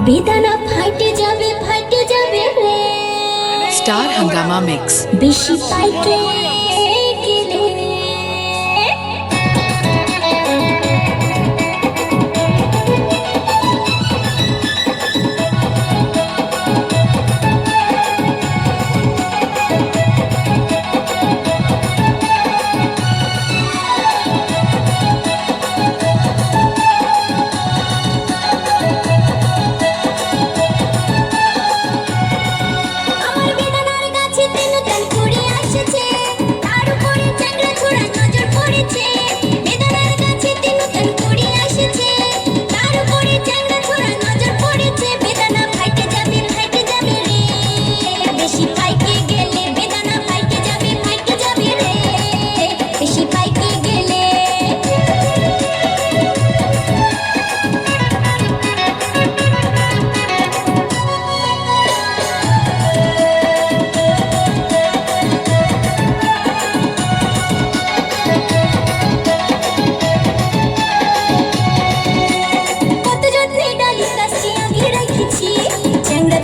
বেদানা ফাইটে যাবে রে। স্টার হাঙ্গামা মিক্স। বেশি পাইকে গেলে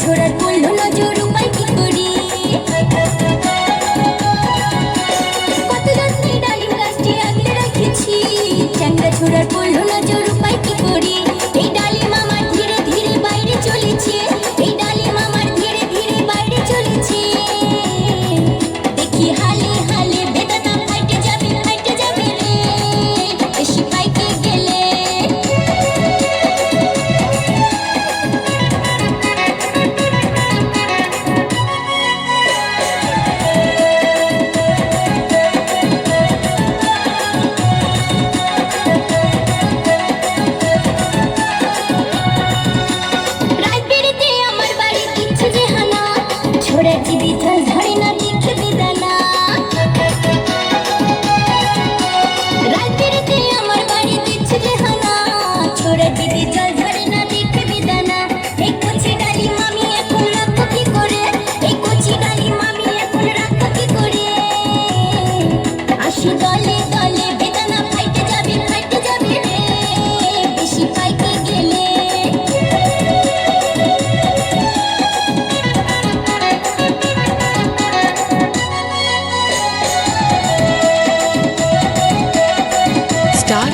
ছোড়ার পড়লো নজর উপায় কি করি। কত যত্নে ডালিম গাছটি আগলে রেখেছি, চ্যাংড়া ছোড়ার পড়লো নজর উপায় কি করি। এই ডালিম আমার ধীরে ধীরে বাইরে চলেছে, এই ডালিম আমার ধীরে ধীরে বাইরে চলেছে। দেখি হালে হালে বেদানা ফাইটে যাবে রে, বেশি পাইকে গেলে। ছোড়ার জিবি জল ধরে না দেখে বেদানা, রাত্রিতে আমার বাড়ি দিচ্ছে যে হানা। ছোড়ার জিবি জল ধরে না দেখে বেদানা। এই কচি ডালিম আমি এখন রাখবো কি করে, এই কচি ডালিম আমি এখন রাখবো কি করে। আসি দলে দলে বেদানা ফাইটে যাবে রে, বেশি পাইকে গেলে। স্টার